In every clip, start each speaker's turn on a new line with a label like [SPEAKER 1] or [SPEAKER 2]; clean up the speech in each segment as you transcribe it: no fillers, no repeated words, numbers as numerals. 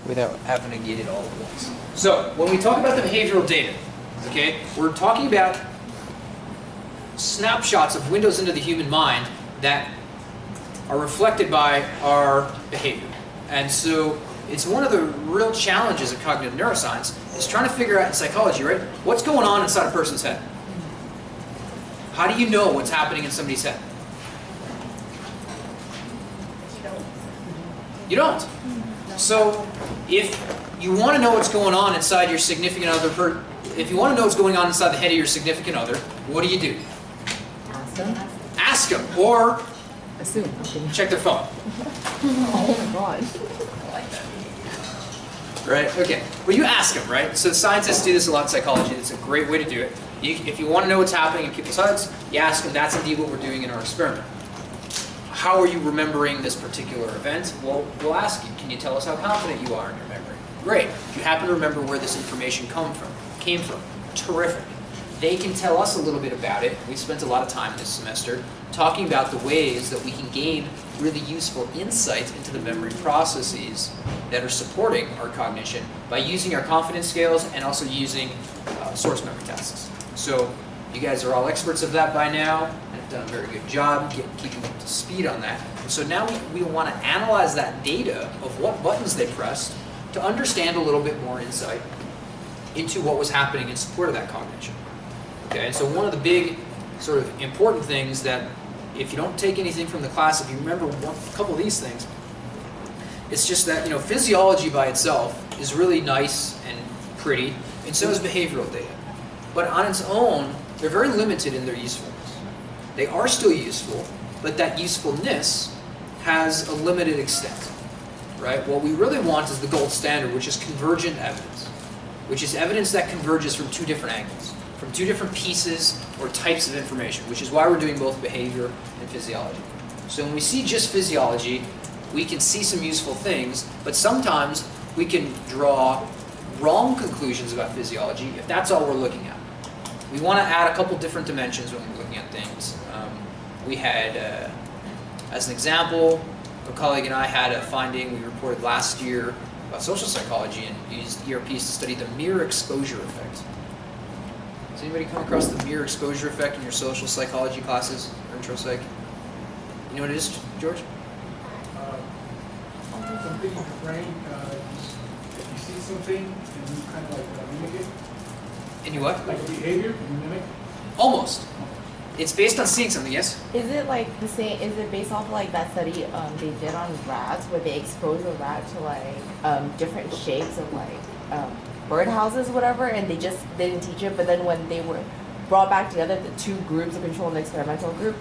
[SPEAKER 1] without having to get it all at once. So when we talk about the behavioral data, okay, we're talking about snapshots of windows into the human mind that are reflected by our behavior. And so it's one of the real challenges of cognitive neuroscience is trying to figure out in psychology, right, what's going on inside a person's head. How do you know what's happening in somebody's head? You don't. So if you want to know what's going on inside your significant other, if you want to know what's going on inside the head of your significant other, what do you do?
[SPEAKER 2] Ask them.
[SPEAKER 1] Ask them, or
[SPEAKER 2] Assume.
[SPEAKER 1] check their phone.
[SPEAKER 2] Oh my god.
[SPEAKER 3] I like that.
[SPEAKER 1] Right? Okay. Well, you ask them, right? So scientists do this a lot in psychology. It's a great way to do it. If you want to know what's happening in people's heads, you ask them. That's indeed what we're doing in our experiment. How are you remembering this particular event? Well, we'll ask you, can you tell us how confident you are in your memory? Great. Do you happen to remember where this information came from? Terrific. They can tell us a little bit about it. We spent a lot of time this semester talking about the ways that we can gain really useful insight into the memory processes that are supporting our cognition by using our confidence scales and also using source memory tests. So you guys are all experts of that by now and have done a very good job keeping up to speed on that. And so now we want to analyze that data of what buttons they pressed to understand a little bit more insight into what was happening in support of that cognition. Okay, and so one of the big sort of important things that if you don't take anything from the class, if you remember a couple of these things, it's just that, you know, physiology by itself is really nice and pretty, and so is behavioral data. But on its own, they're very limited in their usefulness. They are still useful, but that usefulness has a limited extent, right? What we really want is the gold standard, which is convergent evidence, which is evidence that converges from two different angles, from two different pieces or types of information, which is why we're doing both behavior and physiology. So when we see just physiology, we can see some useful things, but sometimes we can draw wrong conclusions about physiology if that's all we're looking at. We want to add a couple different dimensions when we're looking at things. We had, as an example, a colleague and I had a finding we reported last year about social psychology and used ERPs to study the mirror exposure effect. Has anybody come across the mirror exposure effect in your social psychology classes or intro psych? You know what it is, George?
[SPEAKER 4] Something in your brain, if you see something and you kind of like mimic it.
[SPEAKER 1] And you what?
[SPEAKER 4] Like a behavior, you mimic.
[SPEAKER 1] Almost. It's based on seeing something, yes?
[SPEAKER 2] Is it like the same? Is it based off like that study they did on rats, where they exposed a rat to like different shapes of like birdhouses, whatever, and they just didn't teach it. But then when they were brought back together, the two groups, the control and the experimental group,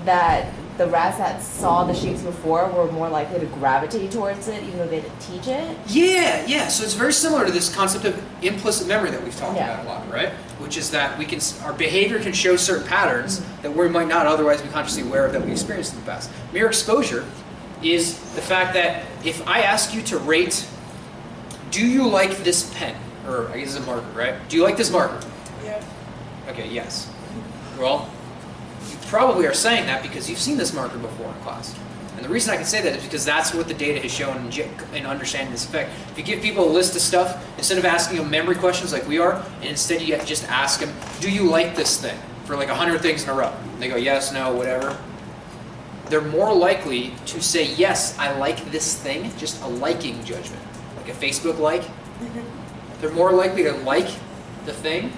[SPEAKER 2] that the rats that saw the shapes before were more likely to gravitate towards it, even though they didn't teach it.
[SPEAKER 1] Yeah. So it's very similar to this concept of implicit memory that we've talked about a lot, right? Which is that our behavior can show certain patterns that we might not otherwise be consciously aware of that we experienced in the past. Mirror exposure is the fact that if I ask you to rate, do you like this pen? Or I guess it's a marker, right? Do you like this marker?
[SPEAKER 3] Yeah.
[SPEAKER 1] Okay, yes. Well, you probably are saying that because you've seen this marker before in class. And the reason I can say that is because that's what the data has shown in understanding this effect. If you give people a list of stuff, instead of asking them memory questions like we are, and instead you just ask them, do you like this thing? For like 100 things in a row. And they go, yes, no, whatever. They're more likely to say, yes, I like this thing, just a liking judgment. Like a Facebook like. They're more likely to like the thing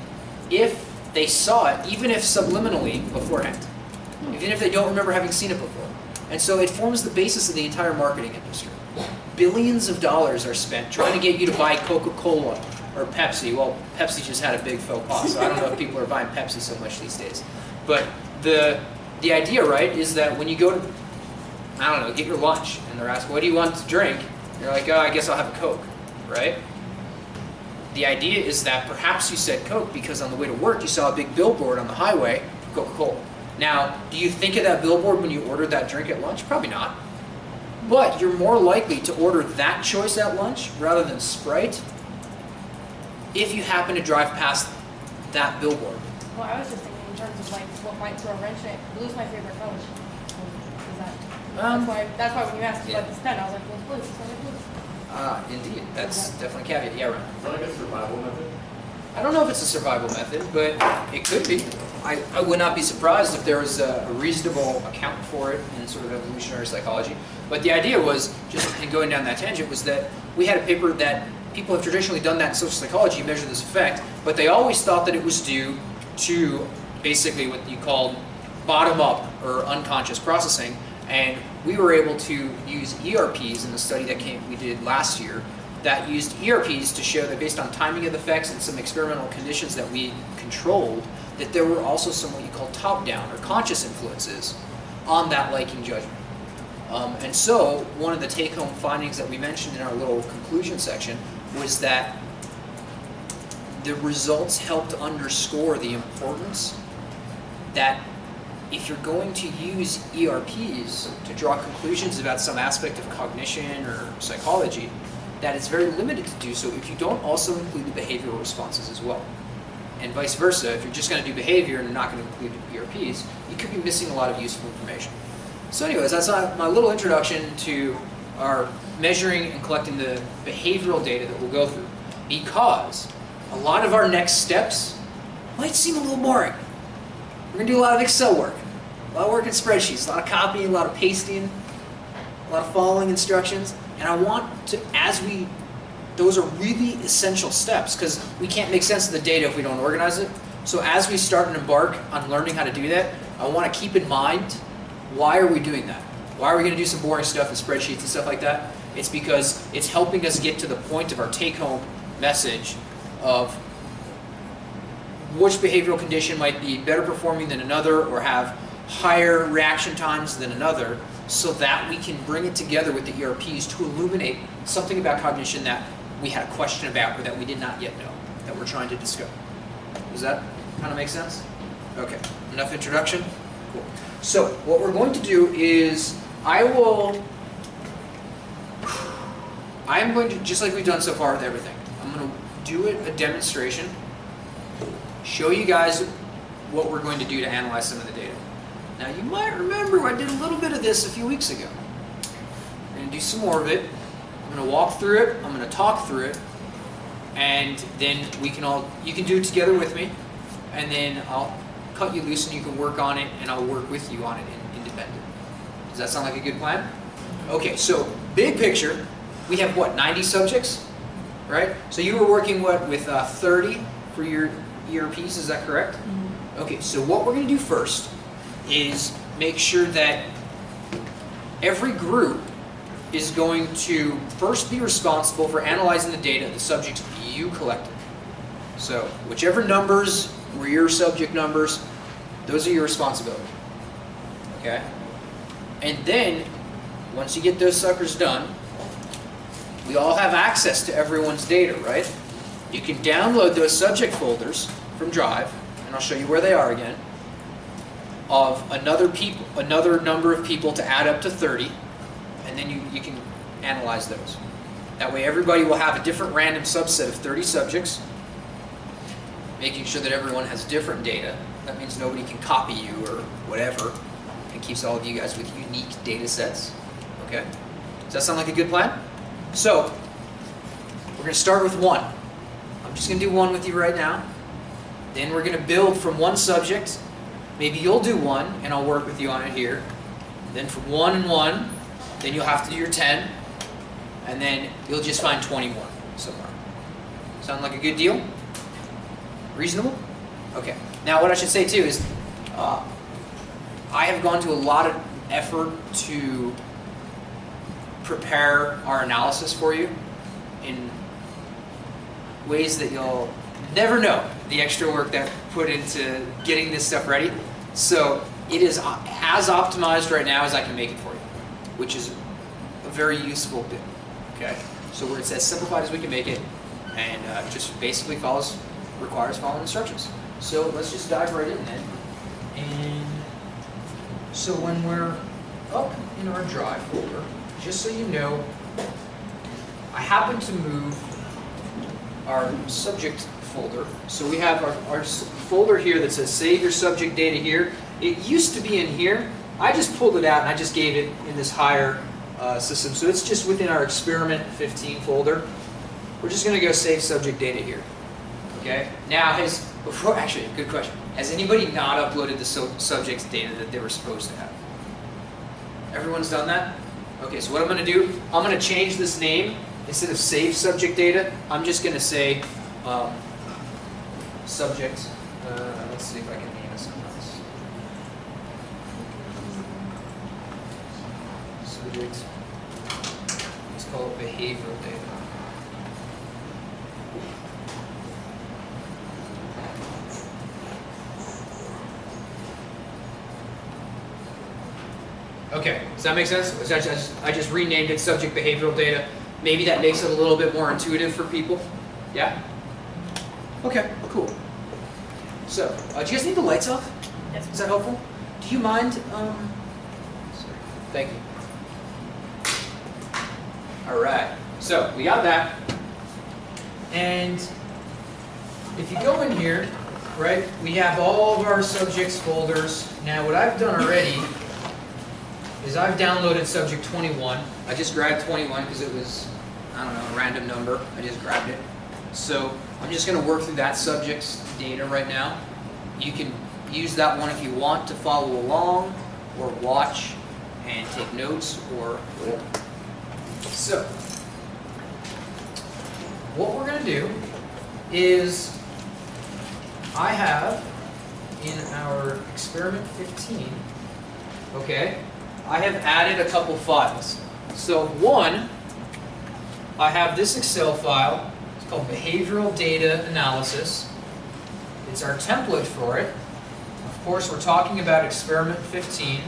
[SPEAKER 1] if they saw it, even if subliminally beforehand. Even if they don't remember having seen it before. And so it forms the basis of the entire marketing industry. Billions of dollars are spent trying to get you to buy Coca-Cola or Pepsi. Well, Pepsi just had a big faux pas, so I don't know if people are buying Pepsi so much these days. But the idea, right, is that when you go to, I don't know, get your lunch, and they're asked, what do you want to drink? You're like, oh, I guess I'll have a Coke, right? The idea is that perhaps you said Coke because on the way to work you saw a big billboard on the highway, Coca-Cola. Now, do you think of that billboard when you ordered that drink at lunch? Probably not. But you're more likely to order that choice at lunch rather than Sprite if you happen to drive past that billboard.
[SPEAKER 3] Well, I was just thinking in terms of like what might throw a wrench in it. Blue's my favorite color. Is that, that's why when you asked me about this pen, I was like, well, blue. So I like blue.
[SPEAKER 1] indeed. That's definitely a caveat. Yeah, right.
[SPEAKER 5] Is that like a survival method?
[SPEAKER 1] I don't know if it's a survival method, but it could be. I would not be surprised if there was a reasonable account for it in sort of evolutionary psychology. But the idea was, just in going down that tangent, was that we had a paper that people have traditionally done that in social psychology, measure this effect, but they always thought that it was due to basically what you called bottom-up or unconscious processing. And we were able to use ERPs in the study that we did last year that used ERPs to show that based on timing of the effects and some experimental conditions that we controlled, that there were also some what you call top-down or conscious influences on that liking judgment. And so one of the take-home findings that we mentioned in our little conclusion section was that the results helped underscore the importance that if you're going to use ERPs to draw conclusions about some aspect of cognition or psychology, that it's very limited to do so if you don't also include the behavioral responses as well. And vice versa, if you're just going to do behavior and not going to include ERPs, you could be missing a lot of useful information. So anyways, that's my little introduction to our measuring and collecting the behavioral data that we'll go through, because a lot of our next steps might seem a little boring. We're going to do a lot of Excel work, a lot of work in spreadsheets, a lot of copying, a lot of pasting, a lot of following instructions. And I want to, those are really essential steps because we can't make sense of the data if we don't organize it. So as we start and embark on learning how to do that, I want to keep in mind, why are we doing that? Why are we going to do some boring stuff in spreadsheets and stuff like that? It's because it's helping us get to the point of our take-home message of which behavioral condition might be better performing than another or have higher reaction times than another, so that we can bring it together with the ERPs to illuminate something about cognition that we had a question about or that we did not yet know, that we're trying to discover. Does that kind of make sense? Okay, enough introduction? Cool. So what we're going to do is I'm going to, just like we've done so far with everything, I'm going to do a demonstration, show you guys what we're going to do to analyze some of the data. Now you might remember I did a little bit of this a few weeks ago. I'm going to do some more of it. I'm going to walk through it, I'm going to talk through it, and then you can do it together with me, and then I'll cut you loose and you can work on it, and I'll work with you on it independent. Does that sound like a good plan? Okay, so big picture, we have what, 90 subjects, right? So you were working what, with 30 for your ERPs, is that correct? Mm-hmm. Okay, so what we're going to do first is make sure that every group is going to first be responsible for analyzing the data of the subjects you collected. So whichever numbers were your subject numbers, those are your responsibility. Okay? And then, once you get those suckers done, we all have access to everyone's data, right? You can download those subject folders from Drive, and I'll show you where they are again, of another number of people to add up to 30, and then you can analyze those. That way everybody will have a different random subset of 30 subjects, making sure that everyone has different data. That means nobody can copy you or whatever, and keeps all of you guys with unique data sets. Okay? Does that sound like a good plan? So, we're going to start with 1. I'm just going to do 1 with you right now. Then we're going to build from 1 subject. Maybe you'll do 1, and I'll work with you on it here. Then from 1 and 1, then you'll have to do your 10, and then you'll just find 21 somewhere. Sound like a good deal? Reasonable? Okay. Now what I should say too is, I have gone to a lot of effort to prepare our analysis for you in ways that you'll never know the extra work that put into getting this stuff ready. So it is as optimized right now as I can make it for you, which is a very useful bit. Okay, so it's as simplified as we can make it, and just basically requires following instructions. So let's just dive right in then. And so when we're up in our Drive folder, just so you know, I happen to move our subject folder. So we have our folder here that says save your subject data here. It used to be in here. I just pulled it out and I just gave it in this higher system. So it's just within our experiment 15 folder. We're just going to go save subject data here. Okay. Now, actually, good question. Has anybody not uploaded the subject's data that they were supposed to have? Everyone's done that? Okay, so what I'm going to do, I'm going to change this name. Instead of save subject data, I'm just going to say subject. Let's see if I can name it something else. Subject. Let's call it behavioral data. Okay, does that make sense? I just renamed it subject behavioral data. Maybe that makes it a little bit more intuitive for people. Yeah? Okay, cool. So, do you guys need the lights off?
[SPEAKER 2] Yes.
[SPEAKER 1] Is that helpful? Do you mind? Sorry. Thank you. All right. So we got that. And if you go in here, right, we have all of our subjects folders. Now, what I've done already is I've downloaded subject 21. I just grabbed 21 because it was, I don't know, a random number. I just grabbed it. So I'm just going to work through that subject's data right now. You can use that one if you want to follow along or watch and take notes or whatever. So what we're going to do is I have in our experiment 15, okay, I have added a couple files. So one, I have this Excel file. It's called Behavioral Data Analysis. It's our template for it. Of course, we're talking about experiment 15,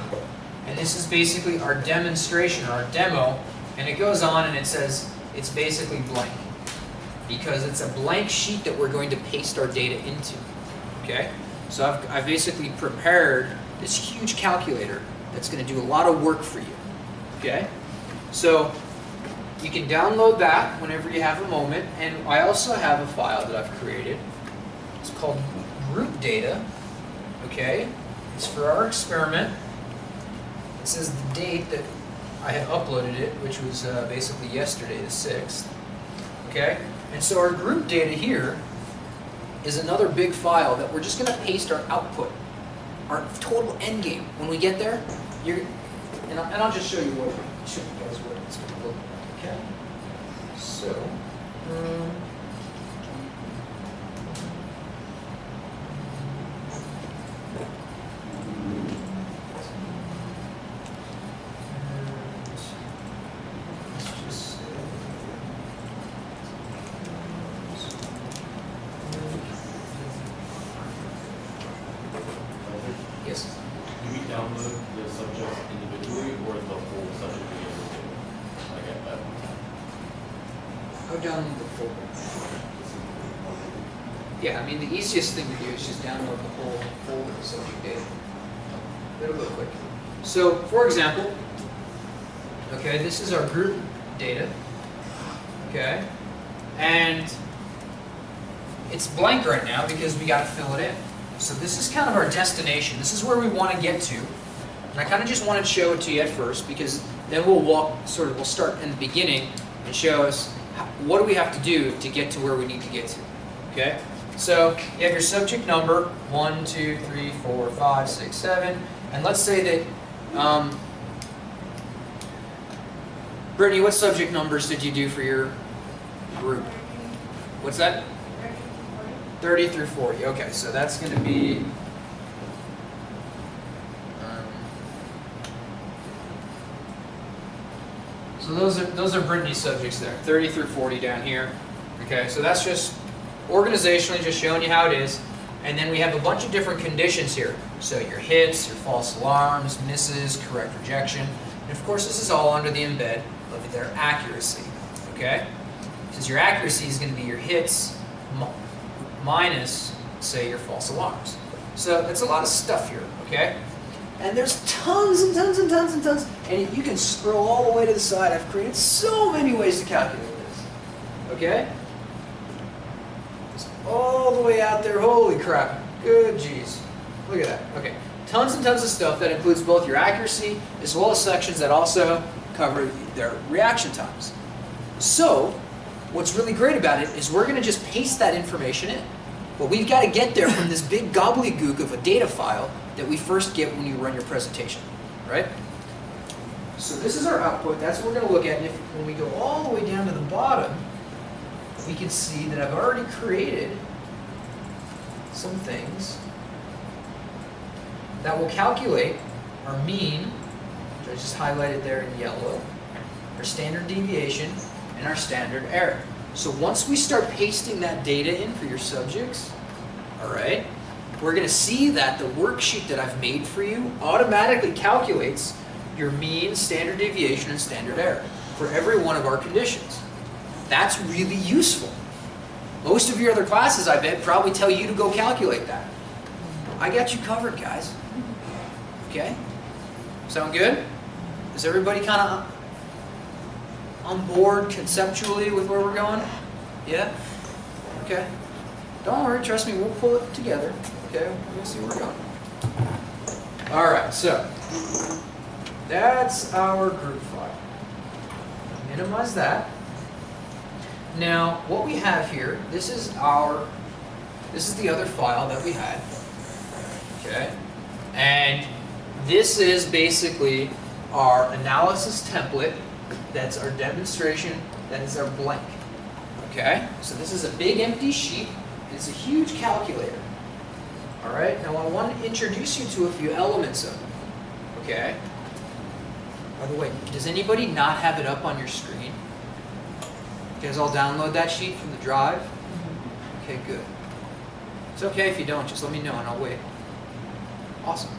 [SPEAKER 1] and this is basically our demonstration, or our demo, and it goes on and it says it's basically blank because it's a blank sheet that we're going to paste our data into. Okay? So I've basically prepared this huge calculator that's going to do a lot of work for you. Okay? So you can download that whenever you have a moment, and I also have a file that I've created. It's called group data. Okay? It's for our experiment. It says the date that I had uploaded it, which was basically yesterday, the 6th. Okay? And so our group data here is another big file that we're just going to paste our output, our total endgame. When we get there, and I'll just show you what it's going to look like. Okay? So, yes.
[SPEAKER 5] Do we download the subjects individually or the whole subject behavior data? Like at one time?
[SPEAKER 1] Go download the folder. Yeah, I mean the easiest thing to do is just download the whole folder of subject data. It'll go quick. So, for example, okay, this is our group data. Okay, and it's blank right now because we got to fill it in. So this is kind of our destination. This is where we want to get to. And I kind of just wanted to show it to you at first because then we'll start in the beginning and show us what do we have to do to get to where we need to get to. Okay? So you have your subject number, 1, 2, 3, 4, 5, 6, 7. And let's say that, Brittany, what subject numbers did you do for your group? What's that? 30 through 40. Okay, so that's going to be so those are Brittany's subjects there. 30 through 40 down here. Okay, so that's just organizationally just showing you how it is. And then we have a bunch of different conditions here. So your hits, your false alarms, misses, correct rejection. And of course this is all under the embed of their accuracy. Okay? Because your accuracy is going to be your hits minus, say, your false alarms. So it's a lot of stuff here, okay? And there's tons and tons and tons and tons. And you can scroll all the way to the side. I've created so many ways to calculate this. Okay? It's all the way out there. Holy crap. Good jeez. Look at that. Okay. Tons and tons of stuff that includes both your accuracy as well as sections that also cover their reaction times. So what's really great about it is we're going to just paste that information in. But we've got to get there from this big gobbledygook of a data file that we first get when you run your presentation, right? So this is our output. That's what we're going to look at. And when we go all the way down to the bottom, we can see that I've already created some things that will calculate our mean, which I just highlighted there in yellow, our standard deviation, and our standard error. So once we start pasting that data in for your subjects, all right, we're going to see that the worksheet that I've made for you automatically calculates your mean, standard deviation, and standard error for every one of our conditions. That's really useful. Most of your other classes, I bet, probably tell you to go calculate that. I got you covered, guys. Okay? Sound good? Is everybody kind of on board conceptually with where we're going? Yeah? Okay. Don't worry, trust me, we'll pull it together. Okay? We're going to see where we're going. Alright, so that's our group file. Minimize that. Now, what we have here, this is the other file that we had. Okay? And this is basically our analysis template. That's our demonstration. That is our blank. Okay? So this is a big empty sheet. It's a huge calculator. All right? Now I want to introduce you to a few elements of it. Okay? By the way, does anybody not have it up on your screen? You guys all download that sheet from the drive? Okay, good. It's okay if you don't. Just let me know and I'll wait. Awesome.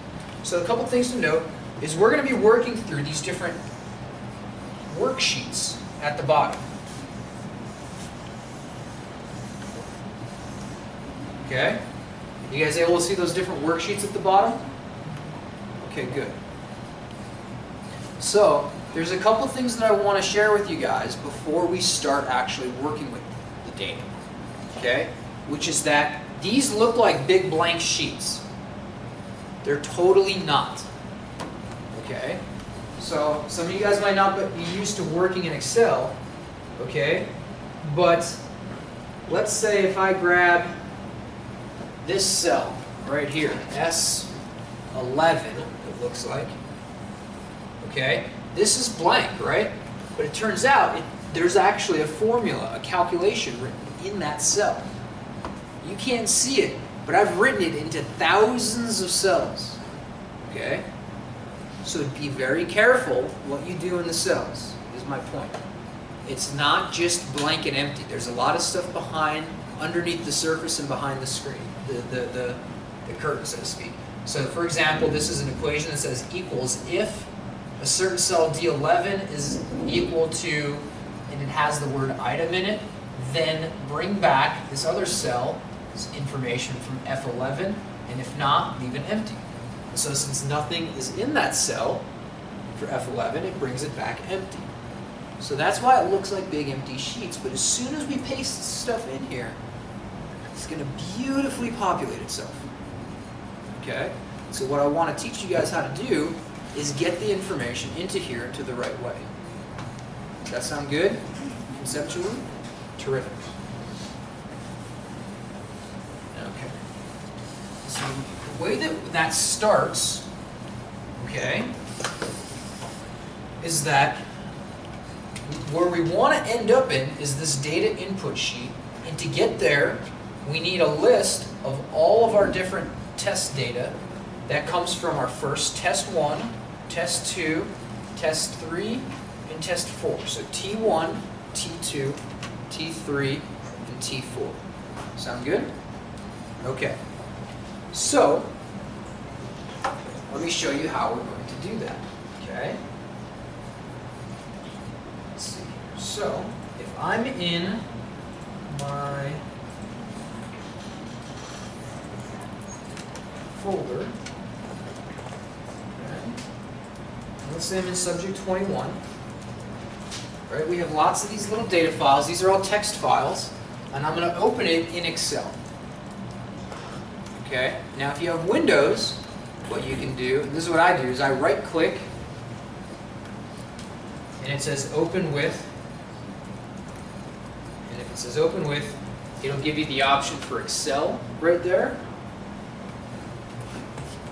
[SPEAKER 1] So a couple things to note is we're going to be working through these different worksheets at the bottom. Okay? You guys able to see those different worksheets at the bottom? Okay, good. So, there's a couple things that I want to share with you guys before we start actually working with the data. Okay? Which is that these look like big blank sheets. They're totally not. Okay? So, some of you guys might not be used to working in Excel. Okay? But, let's say if I grab this cell right here, S11, it looks like. Okay? This is blank, right? But it turns out there's actually a formula, a calculation written in that cell. You can't see it, but I've written it into thousands of cells. Okay? So be very careful what you do in the cells, is my point. It's not just blank and empty. There's a lot of stuff underneath the surface and behind the screen, the curtain, so to speak. So for example, this is an equation that says equals if a certain cell D11 is equal to, and it has the word item in it, then bring back this other cell's information from F11, and if not, leave it empty. So since nothing is in that cell for F11, it brings it back empty. So that's why it looks like big empty sheets, but as soon as we paste stuff in here, it's going to beautifully populate itself. Okay? So what I want to teach you guys how to do is get the information into here into the right way. Does that sound good? Conceptually? Terrific. Okay. So the way that starts, okay, is that where we want to end up in is this data input sheet. And to get there, we need a list of all of our different test data that comes from our first test 1, test 2, test 3, and test 4. So T1, T2, T3, and T4. Sound good? Okay. So, let me show you how we're going to do that. Okay? Let's see here. So, if I'm in my folder, okay, let's say I'm in subject 21. Right? We have lots of these little data files. These are all text files, and I'm going to open it in Excel. Okay? Now, if you have Windows, what you can do, and this is what I do, is I right-click and it says open with, and if it says open with, it'll give you the option for Excel right there.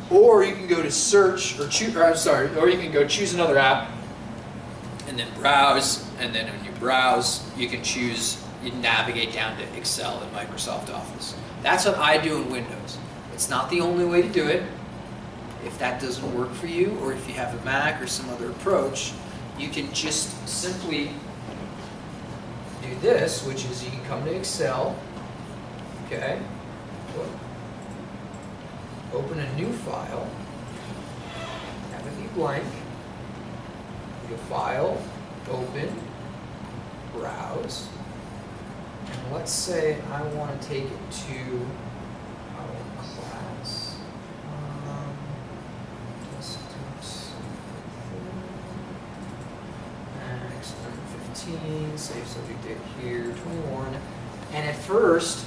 [SPEAKER 1] Or you can go to search, or choose, or you can go choose another app, and then browse, and then when you browse, you can choose, you navigate down to Excel in Microsoft Office. That's what I do in Windows. It's not the only way to do it. If that doesn't work for you, or if you have a Mac or some other approach, you can just simply do this, which is you can come to Excel, okay, open a new file, have it be blank, go to File, Open, Browse, and let's say I want to take it to our class. Experiment 15, save subject date here, 21. And at first,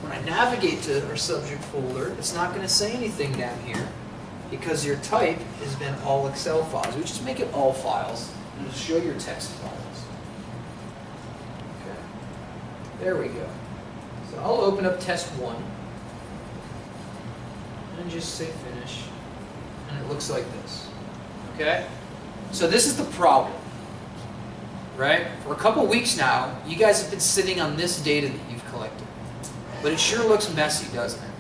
[SPEAKER 1] when I navigate to our subject folder, it's not going to say anything down here because your type has been all Excel files. We just make it all files and it'll show your text files. Okay. There we go. So I'll open up test 1 and just say finish. And it looks like this. Okay? So this is the problem. Right? For a couple weeks now, you guys have been sitting on this data that you've collected. But it sure looks messy, doesn't it?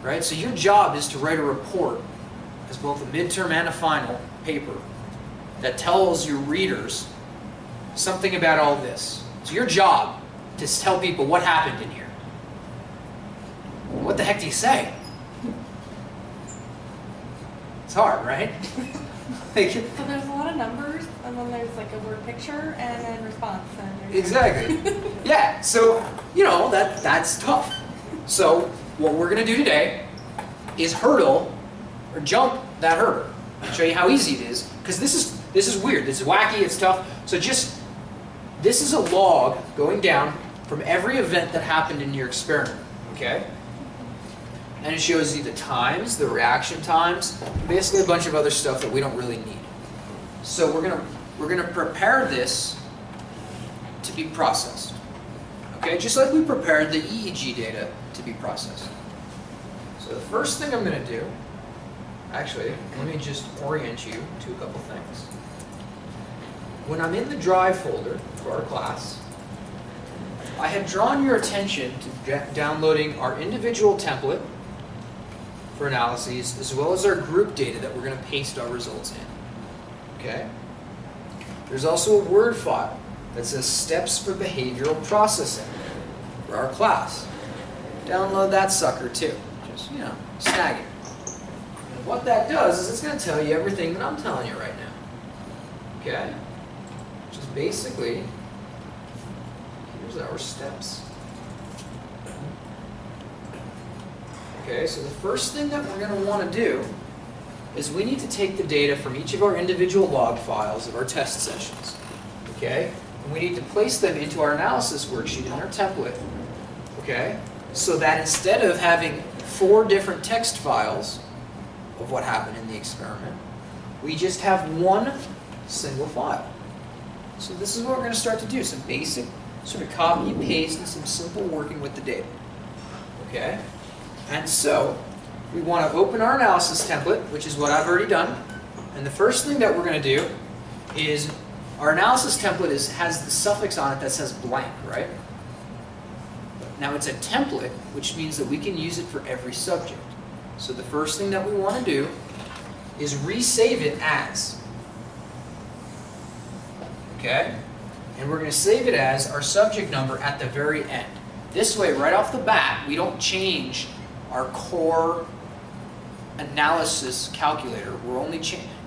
[SPEAKER 1] Right? So your job is to write a report as both a midterm and a final paper that tells your readers something about all this. It's your job to tell people what happened in here. What the heck do you say? It's hard, right?
[SPEAKER 3] So there's a lot of numbers, and then there's like a word picture, and then response. And
[SPEAKER 1] Exactly. Yeah, so, you know, that's tough. So what we're going to do today is hurdle, or jump that hurdle, and show you how easy it is, because this is weird, this is wacky, it's tough. So this is a log going down from every event that happened in your experiment, okay? And it shows you the times, the reaction times, basically a bunch of other stuff that we don't really need. So we're gonna prepare this to be processed. Okay, just like we prepared the EEG data to be processed. So the first thing I'm gonna do, actually, let me just orient you to a couple things. When I'm in the drive folder for our class, I had drawn your attention to downloading our individual template for analyses, as well as our group data that we're going to paste our results in. Okay? There's also a Word file that says Steps for Behavioral Processing for our class. Download that sucker too. Just, you know, snag it. And what that does is it's going to tell you everything that I'm telling you right now. Okay? Which is basically, here's our steps. Okay, so the first thing that we're going to want to do is we need to take the data from each of our individual log files of our test sessions. Okay? And we need to place them into our analysis worksheet in our template. Okay? So that instead of having 4 different text files of what happened in the experiment, we just have one single file. So this is what we're going to start to do, some basic sort of copy and paste and some simple working with the data. Okay? And so, we want to open our analysis template, which is what I've already done. And the first thing that we're going to do is, our analysis template has the suffix on it that says blank, right? Now it's a template, which means that we can use it for every subject. So the first thing that we want to do is resave it as. Okay? And we're going to save it as our subject number at the very end. This way, right off the bat, we don't change our core analysis calculator. We're only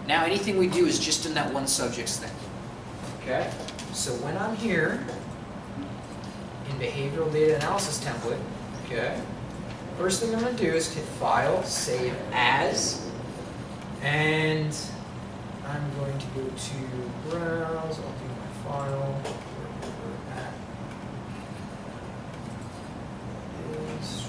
[SPEAKER 1] now anything we do is just in that one subject's thing. Okay? So when I'm here in behavioral data analysis template, okay, first thing I'm going to do is hit File, Save As, and I'm going to go to Browse. I'll do my file. Where we're at is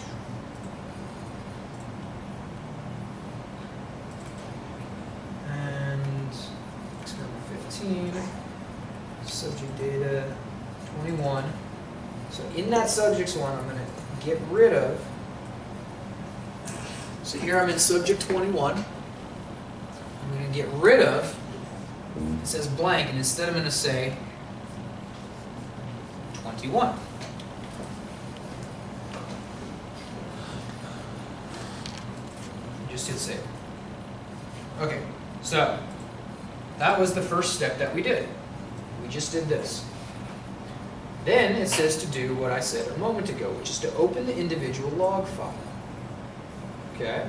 [SPEAKER 1] experiment So in that subjects one, I'm going to get rid of, so here I'm in subject 21. I'm going to get rid of, it says blank, and instead I'm going to say 21. Just hit save. Okay, so that was the first step that we did. We just did this. Then it says to do what I said a moment ago, which is to open the individual log file. Okay?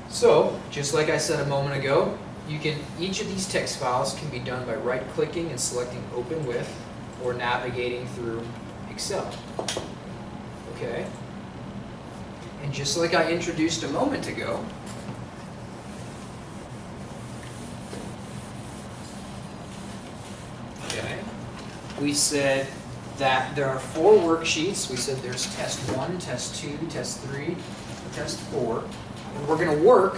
[SPEAKER 1] So, just like I said a moment ago, each of these text files can be done by right-clicking and selecting Open With, or navigating through Excel. Okay? And just like I introduced a moment ago, okay, we said that there are 4 worksheets. We said there's test 1, test 2, test 3, test 4. And we're going to work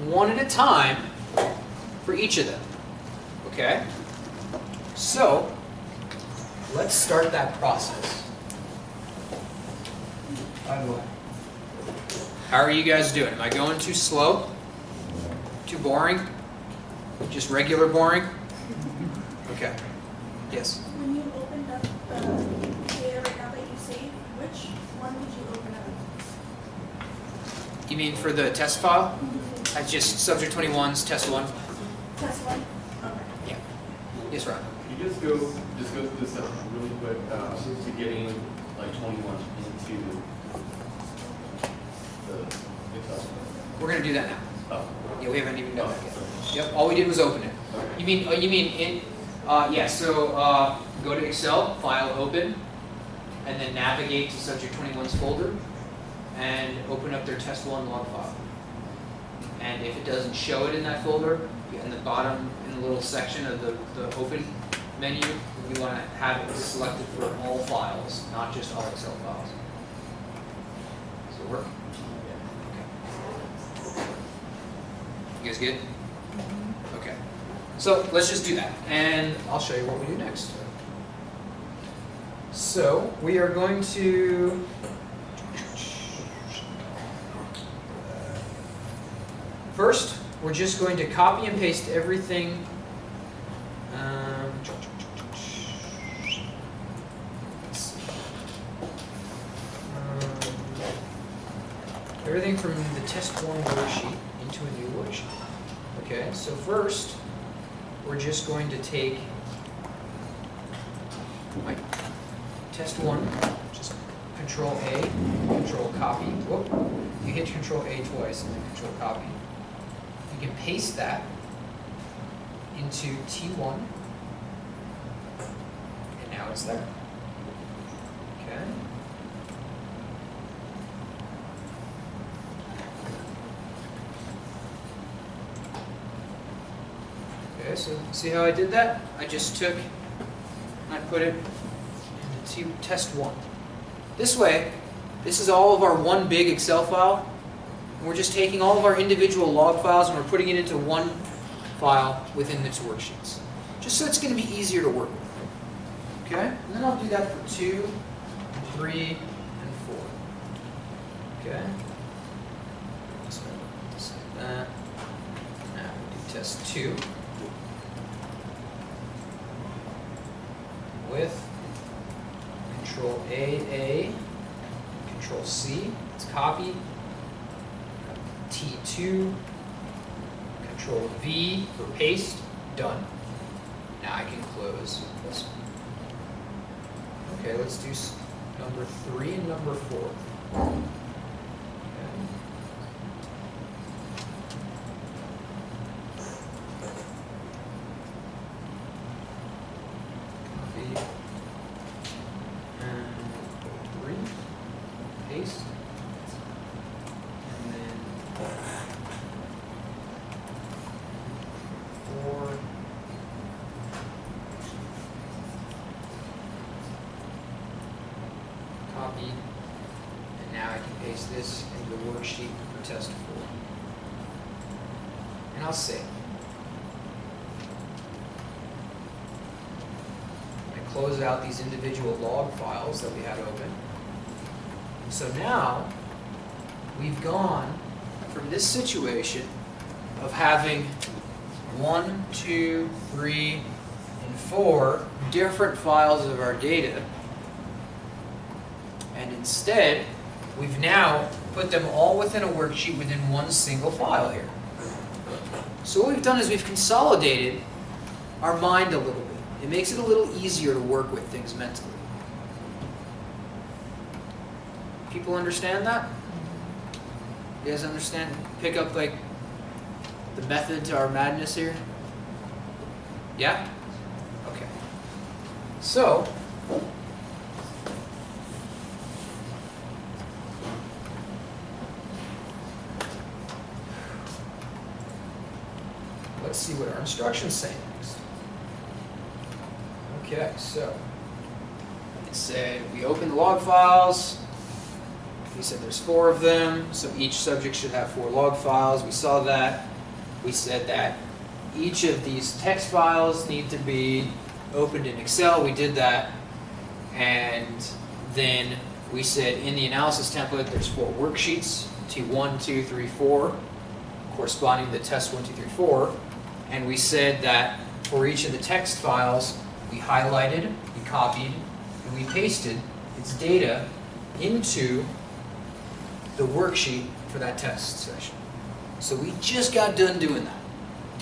[SPEAKER 1] one at a time for each of them. Okay? So, let's start that process. By the way, how are you guys doing? Am I going too slow? Too boring? Just regular boring? Okay. Yes?
[SPEAKER 6] When you opened up the data right now that you saved, which one did you open up?
[SPEAKER 1] You mean for the test file? That's just subject 21's test 1.
[SPEAKER 6] Test one? Okay.
[SPEAKER 1] Yeah. Yes, Ron?
[SPEAKER 5] Can you just go through this really quick to getting like 21 into the Excel?
[SPEAKER 1] We're going to do that now.
[SPEAKER 5] Oh.
[SPEAKER 1] Yeah, we haven't even done that yet. Yep, all we did was open it. You mean in, yeah, so go to Excel, File Open, and then navigate to Subject 21's folder, and open up their Test 1 log file. And if it doesn't show it in that folder, in the bottom, in the little section of the Open menu, you want to have it selected for all files, not just all Excel files. Does it work? You guys good? Okay. So let's just do that, and I'll show you what we do next. So we are going to first, we're just going to copy and paste everything. Everything from the test 1 worksheet into a new worksheet. Okay, so first, we're just going to take my test 1, just Control A, Control Copy. Whoop, you hit Control A twice and then Control Copy. You can paste that into T1, and now it's there. Okay. Okay, so see how I did that? I just took and I put it into test 1. This way, this is all of our one big Excel file. And we're just taking all of our individual log files and we're putting it into one file within its worksheets. Just so it's going to be easier to work with. Okay? And then I'll do that for 2, 3, and 4. Okay? So just like that. Now we do test 2. With Control A, Control C, it's copy, T2, Control V for paste, done. Now I can close this one. Okay, let's do number 3 and number 4. Okay. Paste, and then 4, copy, and now I can paste this into the worksheet for test 4. And I'll save. I close out these individual log files that we had open. So now, we've gone from this situation of having 1, 2, 3, and 4 different files of our data, and instead, we've now put them all within a worksheet within one single file here. So what we've done is we've consolidated our mind a little bit. It makes it a little easier to work with things mentally. People understand that? You guys understand? Pick up like the method to our madness here? Yeah? Okay. So, let's see what our instructions say next. Okay, so it said we opened the log files. We said there's 4 of them, so each subject should have 4 log files. We saw that. We said that each of these text files need to be opened in Excel. We did that. And then we said in the analysis template there's 4 worksheets, T1, 2, 3, 4, corresponding to test 1, 2, 3, 4. And we said that for each of the text files, we highlighted, we copied, and we pasted its data into the worksheet for that test session. So we just got done doing that.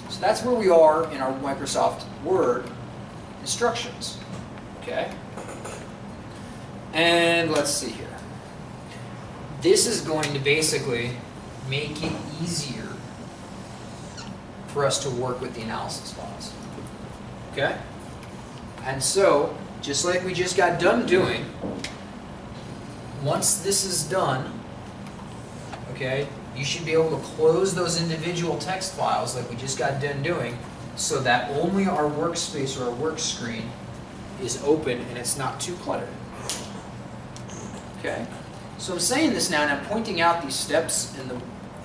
[SPEAKER 1] So that's where we are in our Microsoft Word instructions. Okay? And let's see here. This is going to basically make it easier for us to work with the analysis files. Okay? And so, just like we just got done doing, once this is done, okay, you should be able to close those individual text files like we just got done doing so that only our workspace or our work screen is open and it's not too cluttered. Okay? So I'm saying this now and I'm pointing out these steps in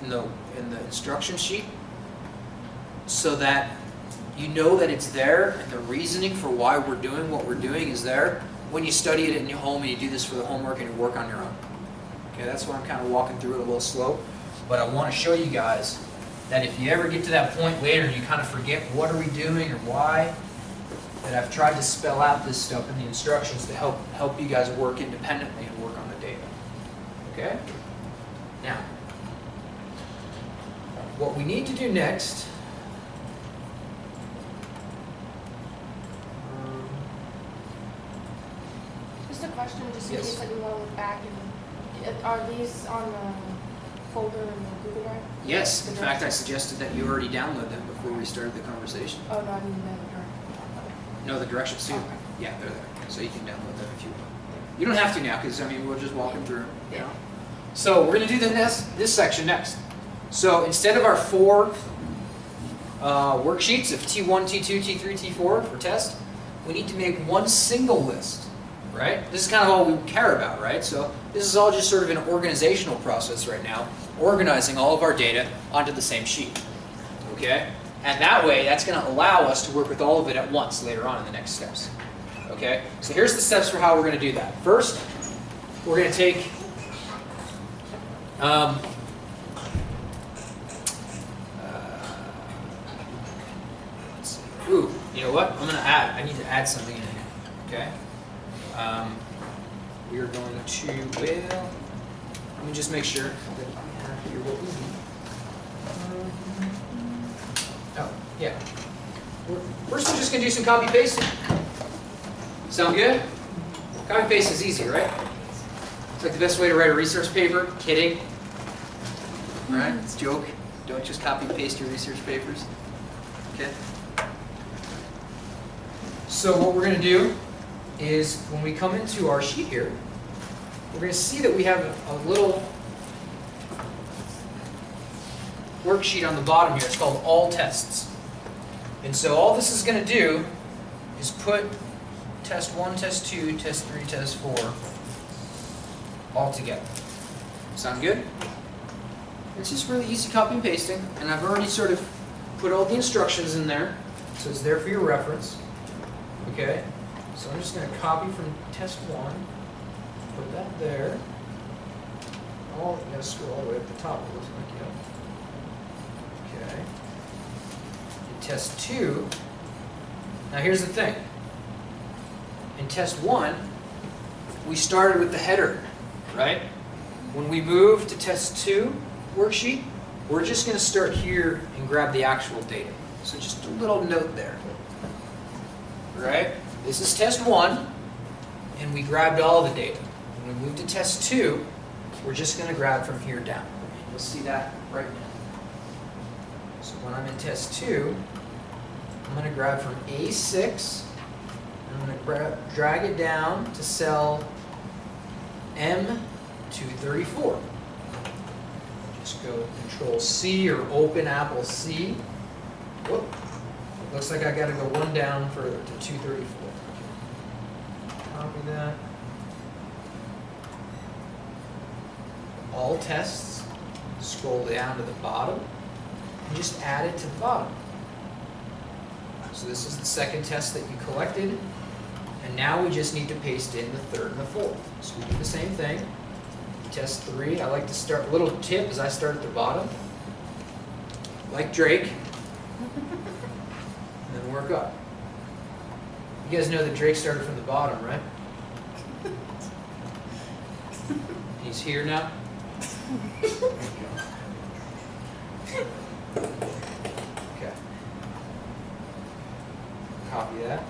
[SPEAKER 1] the instruction sheet so that you know that it's there and the reasoning for why we're doing what we're doing is there when you study it in your home and you do this for the homework and you work on your own. Okay, that's why I'm kind of walking through it a little slow. But I want to show you guys that if you ever get to that point later and you kind of forget what are we doing or why, that I've tried to spell out this stuff in the instructions to help you guys work independently and work on the data. Okay? Now, what we need to do next
[SPEAKER 3] Just a question, just in
[SPEAKER 1] Yes.
[SPEAKER 3] case like we want to look back, and are these on the folder in the Google Drive?
[SPEAKER 1] Yes, in fact, I suggested that you already download them before we started the conversation.
[SPEAKER 3] Oh no, I mean the
[SPEAKER 1] No, the directions too.
[SPEAKER 3] Okay.
[SPEAKER 1] Yeah, they're there. So you can download them if you want. You don't have to now because, I mean, we're just walking through. You know? So we're going to do this section next. So instead of our 4 worksheets of T1, T2, T3, T4 for test, we need to make one single list, right? This is kind of all we care about, right? So this is all just sort of an organizational process right now, organizing all of our data onto the same sheet, okay? And that way, that's going to allow us to work with all of it at once later on in the next steps, okay? So here's the steps for how we're going to do that. First, we're going to take let's see. Ooh, you know what? I need to add something in here, okay? We are going to, well, let me just make sure that we have here what we need. Oh, yeah. First, we're just going to do some copy pasting. Sound good? Copy paste is easy, right? It's like the best way to write a research paper. Kidding. Right? It's a joke. Don't just copy and paste your research papers. Okay? So what we're going to do is when we come into our sheet here, we're going to see that we have a little worksheet on the bottom here. It's called All Tests. And so all this is going to do is put test 1, test 2, test 3, test 4 all together. Sound good? It's just really easy copy and pasting, and I've already sort of put all the instructions in there, so it's there for your reference. Okay? So I'm just going to copy from test 1, put that there. Oh, you got to scroll all the way up the top, it looks like, yeah. Okay. In test 2, now here's the thing. In test 1, we started with the header, right? When we move to test 2 worksheet, we're just going to start here and grab the actual data. So just a little note there. Right? This is test 1, and we grabbed all the data. When we move to test 2, we're just going to grab from here down. You'll see that right now. So when I'm in test 2, I'm going to grab from A6, and I'm going to drag it down to cell M234. Just go Control C or Open Apple C. Whoop. Looks like I got to go one down further to 234. Copy that. All tests. Scroll down to the bottom and just add it to the bottom. So this is the second test that you collected, and now we just need to paste in the third and the fourth. So we do the same thing. Test 3, I like to start, little tip is I start at the bottom, like Drake, and then work up. You guys know that Drake started from the bottom, right? He's here now. Okay. Copy that.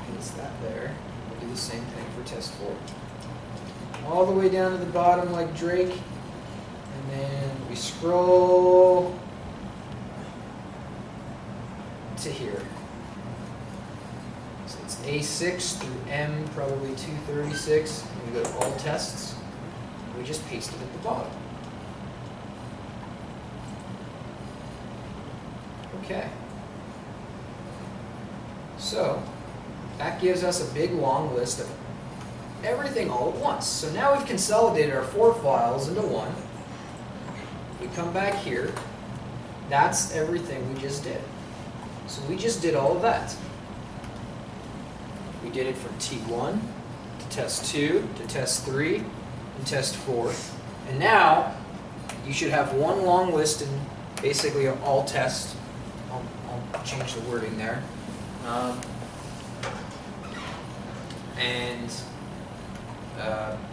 [SPEAKER 1] Paste that there. We'll do the same thing for test 4. All the way down to the bottom like Drake. And then we scroll to here. So it's A6 through M, probably 236. And we go to all tests. And we just paste it at the bottom. Okay. So that gives us a big long list of everything all at once. So now we've consolidated our 4 files into one. We come back here. That's everything we just did. So we just did all of that. We did it from T1 to test 2 to test 3 and test 4. And now you should have one long list and basically all tests. I'll change the wording there. And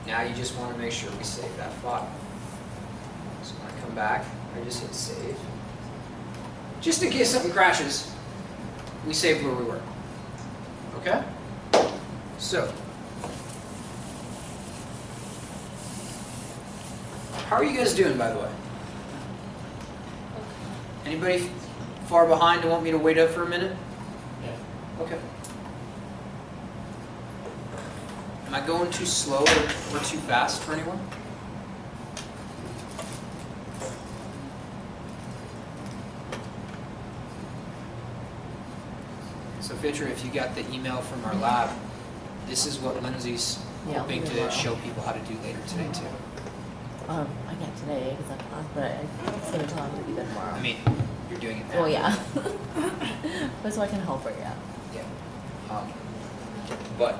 [SPEAKER 1] now you just want to make sure we save that file. So when I come back, I just hit save. Just in case something crashes, we saved where we were. Okay? So, how are you guys doing, by the way? Anybody far behind and want me to wait up for a minute?
[SPEAKER 5] Yeah.
[SPEAKER 1] Okay. Am I going too slow or too fast for anyone? So Fitra, if you got the email from our lab, this is what Lindsay's hoping to show people how to do later today too.
[SPEAKER 2] I got today because I'm off, but it's gonna tell him to be there tomorrow.
[SPEAKER 1] I mean, you're doing it now.
[SPEAKER 2] Well, yeah. But so I can help her, yeah.
[SPEAKER 1] Yeah. But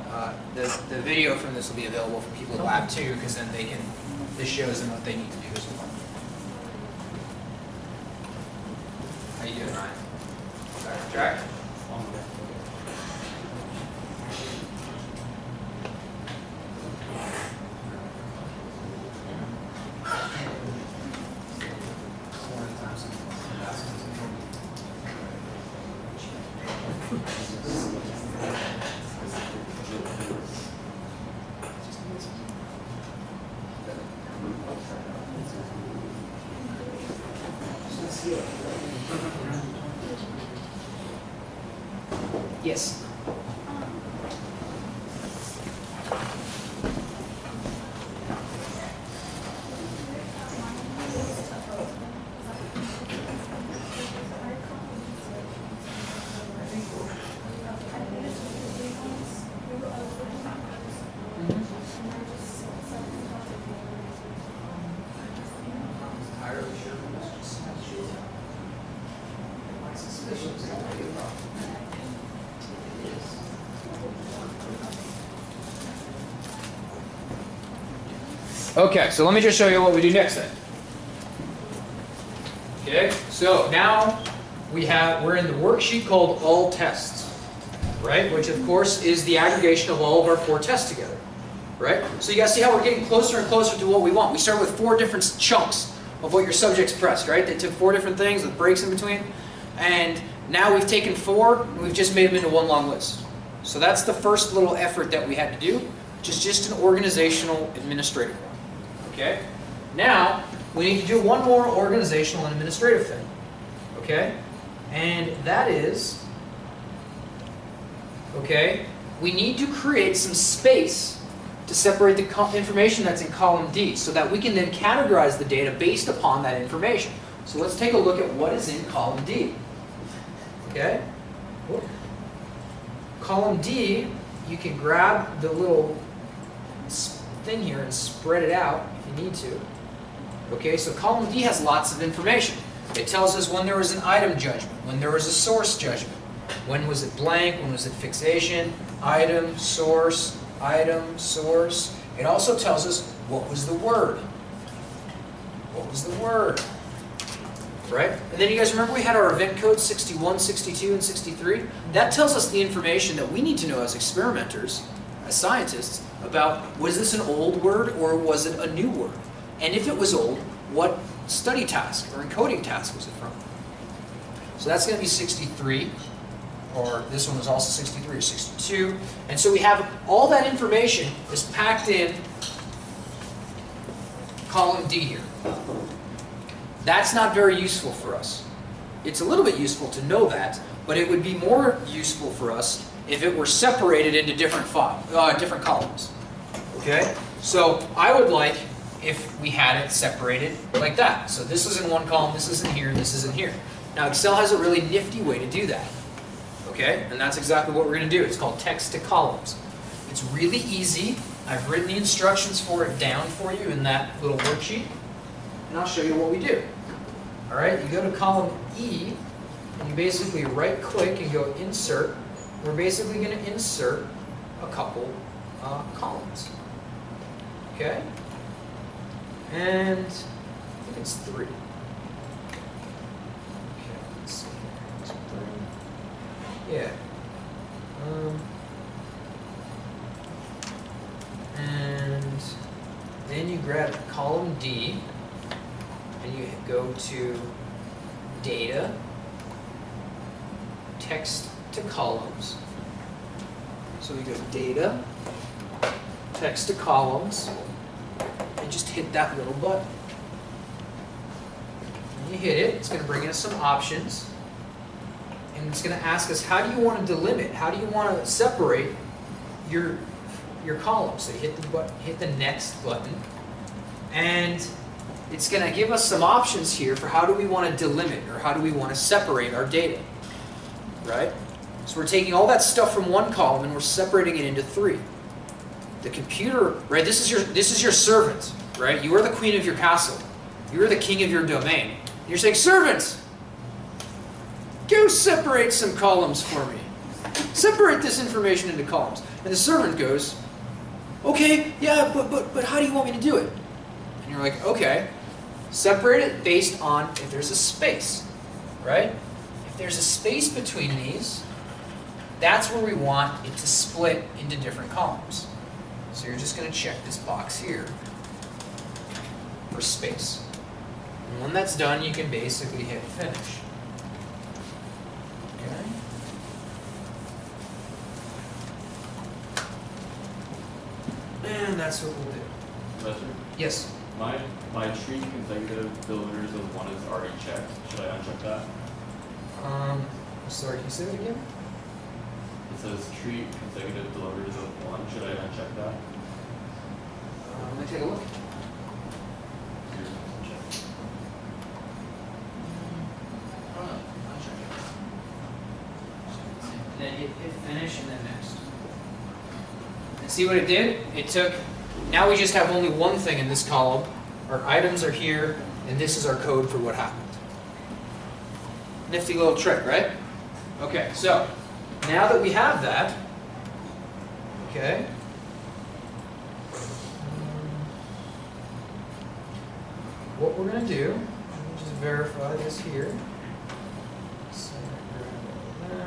[SPEAKER 1] the video from this will be available for people at lab too, because then they can, this shows them what they need to do as well. How you doing, Ryan? Back on track? Yes. Okay, so let me just show you what we do next then. Okay, so now we're in the worksheet called all tests, right? Which of course is the aggregation of all of our 4 tests together, right? So you guys see how we're getting closer and closer to what we want. We start with 4 different chunks of what your subjects pressed, right? They took 4 different things with breaks in between, and now we've taken 4 and we've just made them into one long list. So that's the first little effort that we had to do, which is just an organizational administrative one. Okay? Now we need to do one more organizational and administrative thing. Okay? And that is, okay, we need to create some space to separate the information that's in column D so that we can then categorize the data based upon that information. So let's take a look at what is in column D. Okay? Column D, you can grab the little thing here and spread it out if you need to. Okay, so column D has lots of information. It tells us when there was an item judgment, when there was a source judgment, when was it blank, when was it fixation, item, source, item, source. It also tells us what was the word. What was the word? Right? And then you guys remember we had our event codes 61, 62, and 63? That tells us the information that we need to know as experimenters, as scientists, about was this an old word or was it a new word? And if it was old, what study task or encoding task was it from? So that's going to be 63, or this one was also 63 or 62. And so we have all that information is packed in column D here. That's not very useful for us. It's a little bit useful to know that, but it would be more useful for us if it were separated into different columns. Okay? So I would like if we had it separated like that. So this is in one column, this is in here, and this is in here. Now Excel has a really nifty way to do that. Okay? And that's exactly what we're going to do. It's called text to columns. It's really easy. I've written the instructions for it down for you in that little worksheet. And I'll show you what we do. All right, you go to column E, and you basically right-click and go Insert. We're basically going to insert a couple columns. Okay? And I think it's 3. Okay, let's see here. It's 3. Yeah. And then you grab column D, and you go to Data, Text to Columns. So we go Data, Text to Columns, and just hit that little button. When you hit it, it's going to bring us some options, and it's going to ask us, how do you want to delimit? How do you want to separate your columns? So you hit the Next button, and it's going to give us some options here for how do we want to delimit or how do we want to separate our data, right? So we're taking all that stuff from one column and we're separating it into 3. The computer, right? This is your servant, right? You are the queen of your castle. You are the king of your domain. You're saying, servants, go separate some columns for me. Separate this information into columns. And the servant goes, okay, yeah, but how do you want me to do it? And you're like, okay. Separate it based on if there's a space, right? If there's a space between these, that's where we want it to split into different columns. So you're just going to check this box here for space. And when that's done, you can basically hit finish. Okay. And that's what we'll do.
[SPEAKER 5] Professor?
[SPEAKER 1] Yes?
[SPEAKER 5] My treat consecutive delimitations of 1 is already checked. Should I uncheck that?
[SPEAKER 1] Sorry, can you say that again?
[SPEAKER 5] It says treat consecutive delimiters of 1. Should I uncheck that?
[SPEAKER 1] Let me take a look. And then hit finish and then next. And see what it did? It took, now we just have only one thing in this column. Our items are here, and this is our code for what happened. Nifty little trick, right? Okay, so now that we have that, okay, what we're going to do, let me just verify this here. So, grab all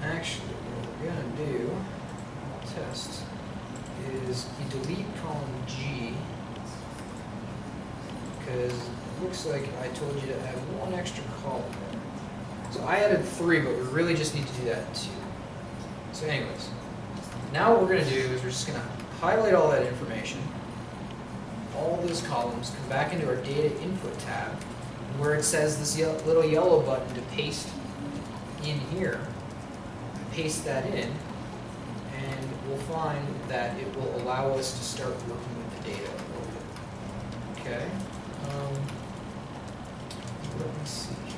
[SPEAKER 1] that. Actually, what we're going to do, test, is we delete column G, because it looks like I told you to add one extra column there. So I added 3, but we really just need to do that 2. So anyways, now what we're going to do is we're just going to highlight all that information, all those columns, come back into our data input tab, and where it says this little yellow button to paste in here, paste that in, and we'll find that it will allow us to start working with the data a little bit. Okay? Let me see here.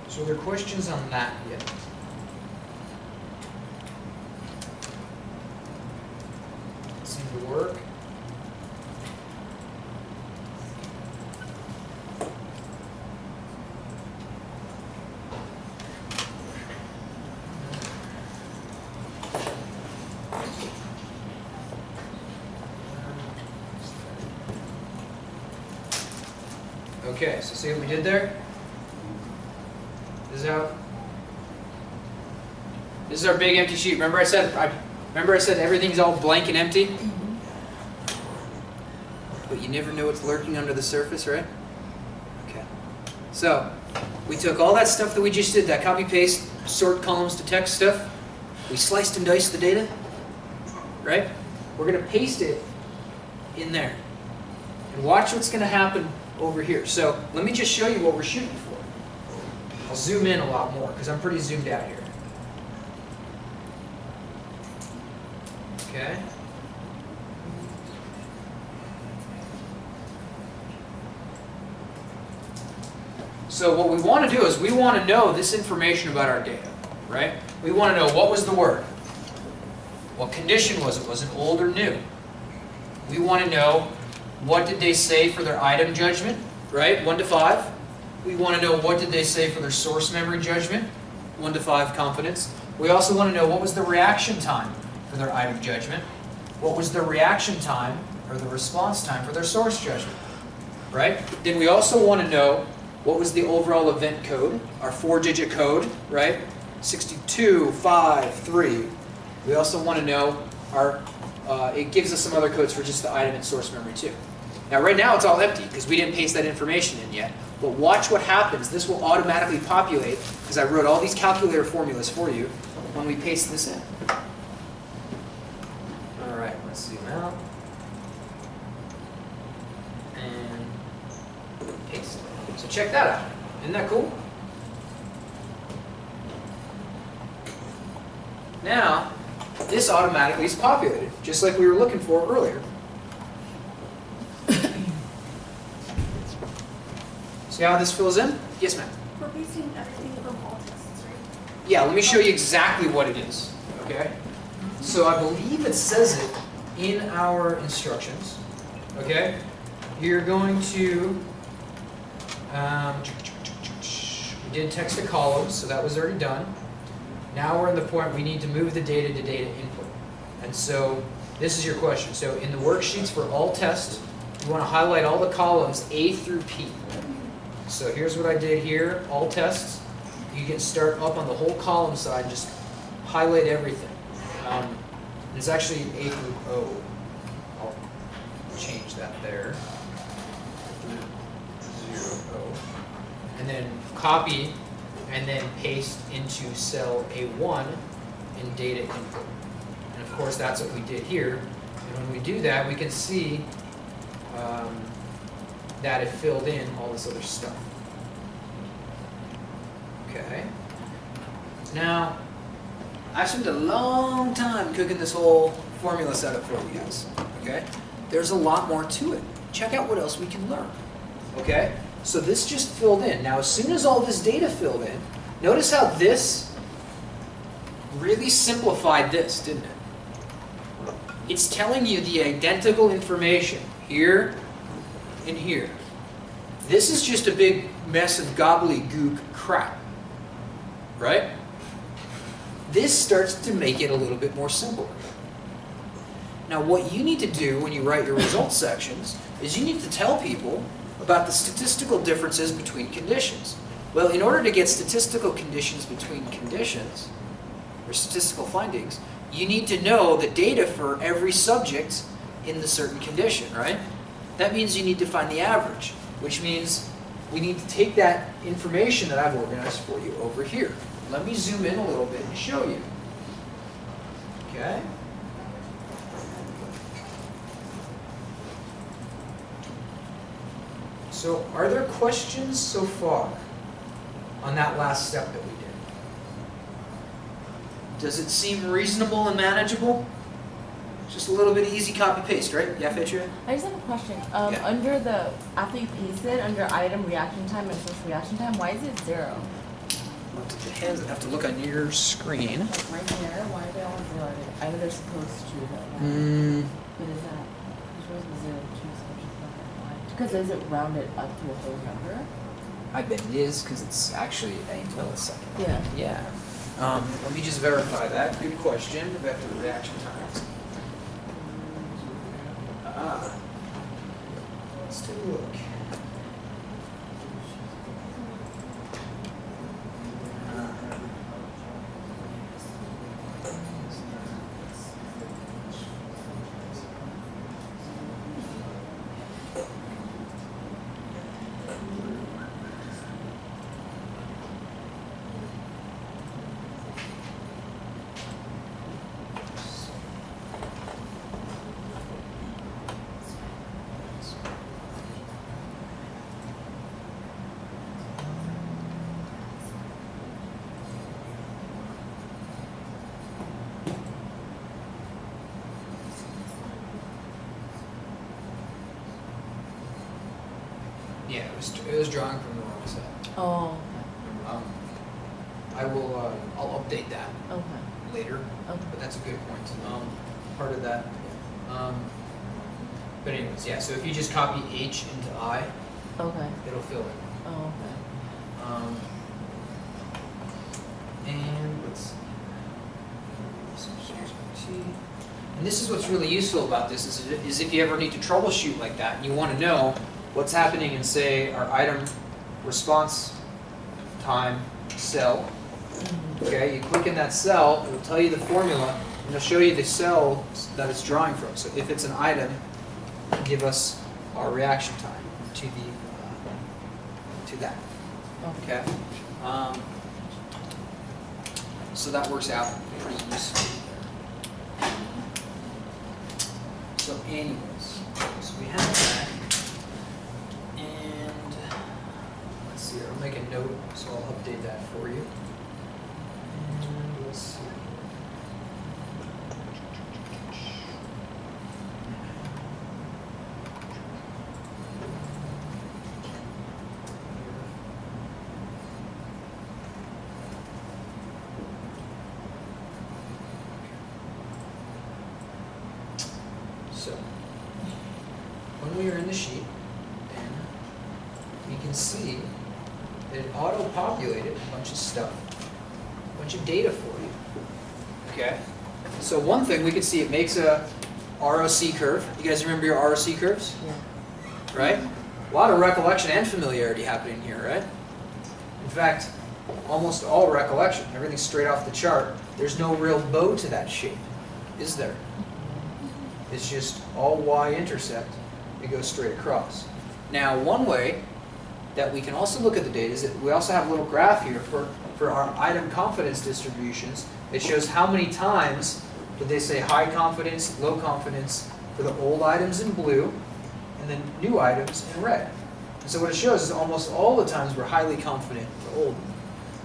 [SPEAKER 1] So are there questions on that yet? Seem to work. Okay, so see what we did there? This is our big empty sheet. Remember I said everything's all blank and empty? But you never know what's lurking under the surface, right? Okay. So, we took all that stuff that we just did, that copy paste, sort columns to text stuff. We sliced and diced the data, right? We're going to paste it in there. And watch what's going to happen over here. So, let me just show you what we're shooting for. I'll zoom in a lot more because I'm pretty zoomed out here. Okay. So what we want to do is we want to know this information about our data, right? We want to know what was the word? What condition was it? Was it old or new? We want to know what did they say for their item judgment, right? 1 to 5. We want to know what did they say for their source memory judgment, 1 to 5 confidence. We also want to know what was the reaction time for their item judgment, what was the reaction time or the response time for their source judgment, right? Then we also want to know what was the overall event code, our 4-digit code, right? 6253. We also want to know our, it gives us some other codes for just the item and source memory too. Now right now it's all empty because we didn't paste that information in yet. But watch what happens. This will automatically populate because I wrote all these calculator formulas for you when we paste this in. All right, let's zoom out. And paste. So check that out. Isn't that cool? Now, this automatically is populated, just like we were looking for earlier. See how this fills in? Yes, ma'am.
[SPEAKER 6] We're pasting everything from all tests, right?
[SPEAKER 1] Yeah, let me show you exactly what it is. Okay? So I believe it says it in our instructions. Okay? You're going to, we did text to columns, so that was already done. Now we're in the point we need to move the data to data input. And so this is your question. So in the worksheets for all tests, you want to highlight all the columns A through P. So here's what I did here, all tests. You can start up on the whole column side, just highlight everything. It's actually A through O. I'll change that there. 0, O. And then copy and then paste into cell A1 in data input. And of course that's what we did here. And when we do that, we can see that it filled in all this other stuff. Okay. Now, I've spent a long time cooking this whole formula setup for you guys. Okay. There's a lot more to it. Check out what else we can learn. Okay. So this just filled in. Now as soon as all this data filled in, notice how this really simplified this, didn't it? It's telling you the identical information here and here. This is just a big mess of gobbledygook crap, right? This starts to make it a little bit more simple. Now what you need to do when you write your results sections is you need to tell people about the statistical differences between conditions. Well, in order to get statistical conditions between conditions, or statistical findings, you need to know the data for every subject in the certain condition, right? That means you need to find the average, which means we need to take that information that I've organized for you over here. Let me zoom in a little bit and show you. Okay? So, are there questions so far on that last step that we did? Does it seem reasonable and manageable? Just a little bit of easy copy-paste, right? Yeah, Fitria?
[SPEAKER 2] I just have a question.
[SPEAKER 1] Yeah.
[SPEAKER 2] Under the, after you paste it, under item reaction time and source reaction time, why is it 0?
[SPEAKER 1] The hands have to look on your screen.
[SPEAKER 2] Like right here, why are they all 0? I know they're supposed to, but why? What is that? Which was the 0, 2, because is it rounded up to a whole number?
[SPEAKER 1] I bet it is, because it's actually a millisecond.
[SPEAKER 2] Yeah.
[SPEAKER 1] Yeah. Let me just verify that. Good question about the reaction times. Let's take a look. Yeah, it was drawing from the wrong set.
[SPEAKER 2] Oh,
[SPEAKER 1] I will, I'll update that
[SPEAKER 2] okay.
[SPEAKER 1] later,
[SPEAKER 2] Okay.
[SPEAKER 1] but that's a good point. Part of that. But anyways, yeah, so if you just copy H into I,
[SPEAKER 2] Okay.
[SPEAKER 1] it'll fill it.
[SPEAKER 2] Oh, okay.
[SPEAKER 1] And let's see. And this is what's really useful about this is if you ever need to troubleshoot like that and you want to know what's happening in, say, our item response time cell. Okay, you click in that cell, it'll tell you the formula, and it'll show you the cell that it's drawing from. So if it's an item, it'll give us our reaction time to that. Okay. So that works out pretty usefully there. So anyways, so we have that. And let's see, I'll make a note, so I'll update that for you. And let's see. So, when we are in the sheet, then you can see that it auto-populated a bunch of stuff, a bunch of data for you. Okay? So one thing we could see, it makes a ROC curve. You guys remember your ROC curves?
[SPEAKER 2] Yeah.
[SPEAKER 1] Right? A lot of recollection and familiarity happening here, right? In fact, almost all recollection. Everything's straight off the chart. There's no real bow to that shape, is there? It's just all y-intercept. It goes straight across. Now, one way that we can also look at the data is that we also have a little graph here for our item confidence distributions. It shows how many times did they say high confidence, low confidence for the old items in blue, and then new items in red. And so what it shows is almost all the times we're highly confident in the old.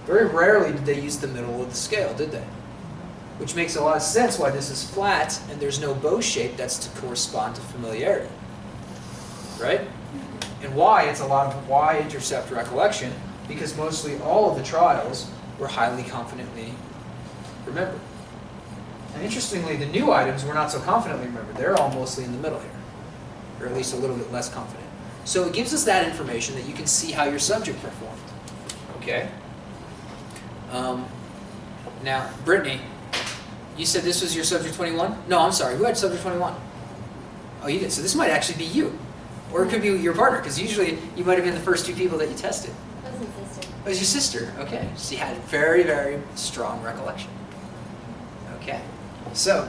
[SPEAKER 1] Very rarely did they use the middle of the scale, did they? Which makes a lot of sense why this is flat and there's no bow shape. That's to correspond to familiarity. Right? And why? It's a lot of y-intercept recollection, because mostly all of the trials were highly confidently remembered. And interestingly, the new items were not so confidently remembered. They're all mostly in the middle here, or at least a little bit less confident. So it gives us that information that you can see how your subject performed. Okay? Now, Brittany, you said this was your subject 21? No, I'm sorry. Who had subject 21? Oh, you did. So this might actually be you. Or it could be your partner, because usually you might have been the first two people that you tested.
[SPEAKER 7] That was my sister.
[SPEAKER 1] It was your sister. Okay. She had very, very strong recollection. Okay. So,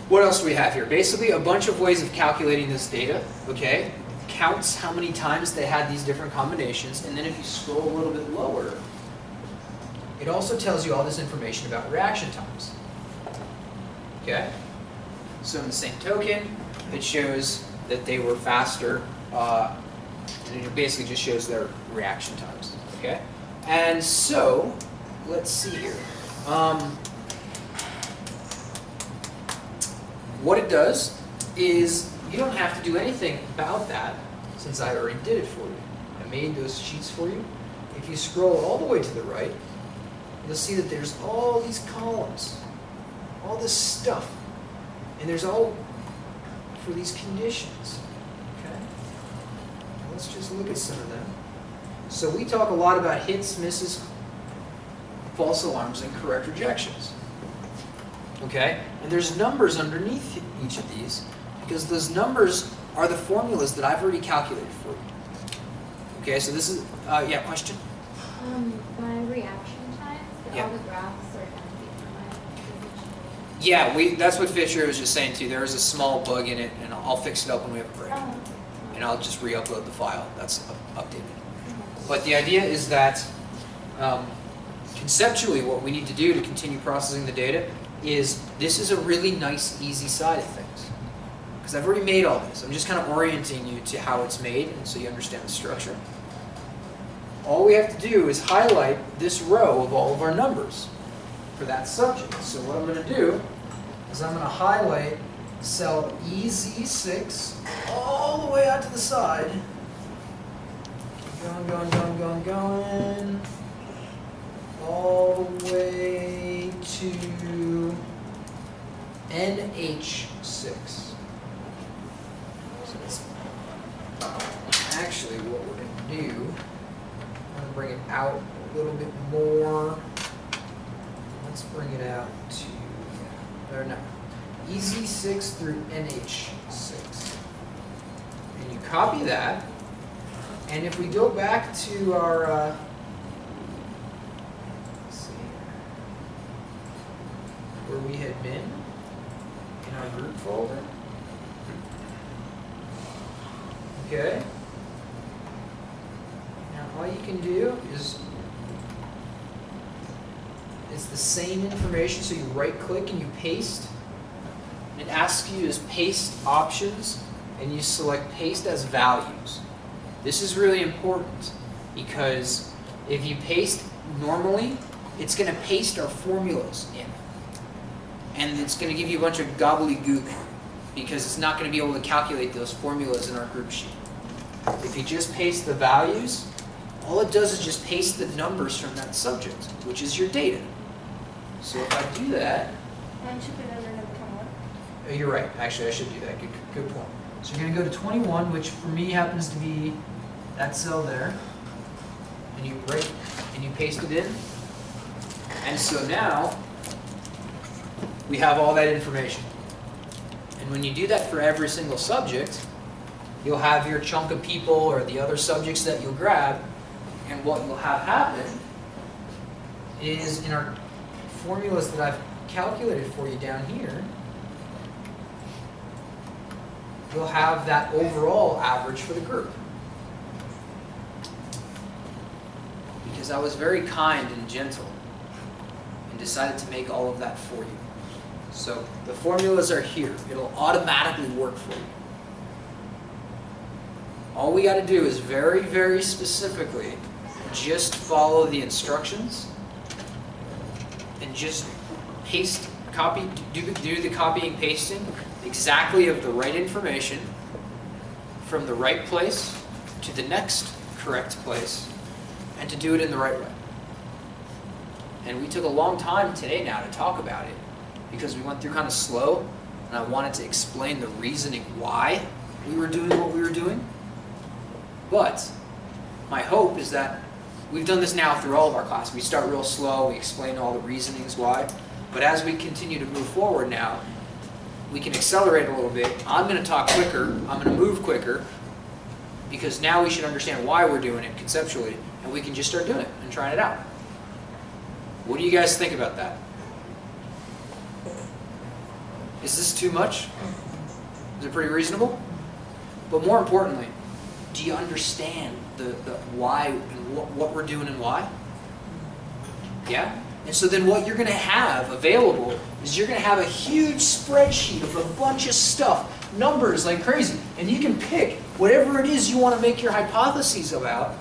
[SPEAKER 1] what else do we have here? Basically, a bunch of ways of calculating this data. Okay. Counts how many times they had these different combinations, and then if you scroll a little bit lower, it also tells you all this information about reaction times. Okay? So in the same token, it shows that they were faster, and it basically just shows their reaction times. Okay? And so, let's see here. What it does is you don't have to do anything about that, since I already did it for you. I made those sheets for you. If you scroll all the way to the right, you'll see that there's all these columns, all this stuff, and there's all for these conditions. Okay? Now let's just look at some of them. So we talk a lot about hits, misses, false alarms, and correct rejections. Okay? And there's numbers underneath each of these, because those numbers are the formulas that I've already calculated for you. Okay, so this is, yeah, question?
[SPEAKER 7] My reaction times,
[SPEAKER 1] Yeah.
[SPEAKER 7] all the graphs are empty for my
[SPEAKER 1] Yeah, that's what Fisher was just saying too. There is a small bug in it, and I'll fix it up when we have a break.
[SPEAKER 7] Oh.
[SPEAKER 1] And I'll just re-upload the file that's updated. But the idea is that conceptually what we need to do to continue processing the data is this is a really nice, easy side of things. Because I've already made all this. I'm just kind of orienting you to how it's made, and so you understand the structure. All we have to do is highlight this row of all of our numbers for that subject. So what I'm going to do is I'm going to highlight cell EZ6 all the way out to the side. Going. All the way to NH6. So that's actually what we're going to do. I'm going to bring it out a little bit more. Let's bring it out to, or no, EZ6 through NH6. And you copy that. And if we go back to our, let's see, where we had been in our group folder. Okay. Now all you can do is, it's the same information, so you right click and you paste. It asks you to paste options, and you select paste as values. This is really important because if you paste normally, it's going to paste our formulas in. And it's going to give you a bunch of gobbledygook because it's not going to be able to calculate those formulas in our group sheet. If you just paste the values, all it does is just paste the numbers from that subject, which is your data. So if I do that,
[SPEAKER 6] Why don't you put it under number 21?
[SPEAKER 1] oh, you're right. Actually, I should do that. Good point. So you're going to go to 21, which for me happens to be that cell there, and you paste it in. And so now we have all that information. And when you do that for every single subject, you'll have your chunk of people or the other subjects that you'll grab, and what you'll have happen is in our formulas that I've calculated for you down here, you'll have that overall average for the group. Because I was very kind and gentle and decided to make all of that for you. So the formulas are here. It'll automatically work for you. All we got to do is very, very specifically just follow the instructions and just paste, do the copying, pasting exactly of the right information from the right place to the next correct place and to do it in the right way. And we took a long time today now to talk about it because we went through kind of slow, and I wanted to explain the reasoning why we were doing what we were doing. But my hope is that we've done this now through all of our classes. We start real slow, we explain all the reasonings why, but as we continue to move forward now, we can accelerate a little bit. I'm going to talk quicker, I'm going to move quicker, because now we should understand why we're doing it conceptually, and we can just start doing it and trying it out. What do you guys think about that? Is this too much? Is it pretty reasonable? But more importantly, do you understand the why and what we're doing and why? Yeah? And so then what you're going to have available is you're going to have a huge spreadsheet of a bunch of stuff, numbers like crazy, and you can pick whatever it is you want to make your hypotheses about,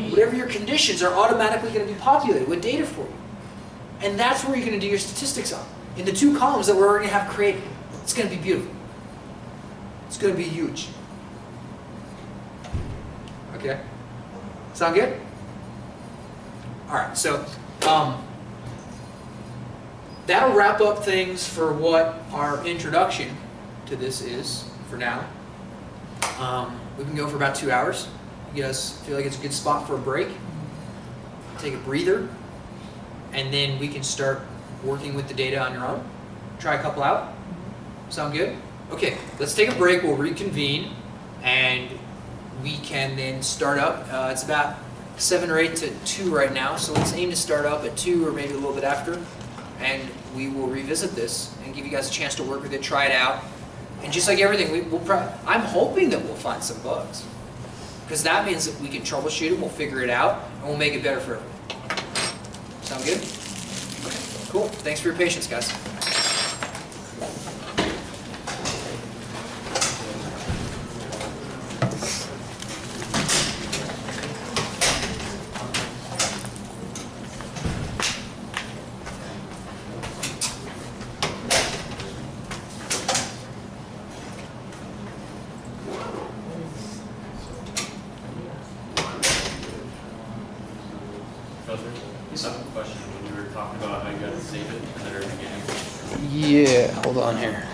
[SPEAKER 1] whatever your conditions are automatically going to be populated with data for you. And that's where you're going to do your statistics on. In the two columns that we're already going to have created. It's going to be beautiful. It's going to be huge. Okay? Sound good? Alright, so that'll wrap up things for what our introduction to this is for now. We can go for about 2 hours. You guys feel like it's a good spot for a break? Take a breather. And then we can start working with the data on your own. Try a couple out. Sound good? Okay, let's take a break. We'll reconvene, and we can then start up. It's about 7 or 8 to 2 right now, so let's aim to start up at 2 or maybe a little bit after, and we will revisit this and give you guys a chance to work with it, try it out. And just like everything, I'm hoping that we'll find some bugs, because that means that we can troubleshoot it, we'll figure it out, and we'll make it better for everyone. Sound good? Okay, cool. Thanks for your patience, guys.
[SPEAKER 5] Question. When you were talking about how you got to save it at the very beginning.
[SPEAKER 1] Yeah, hold on here.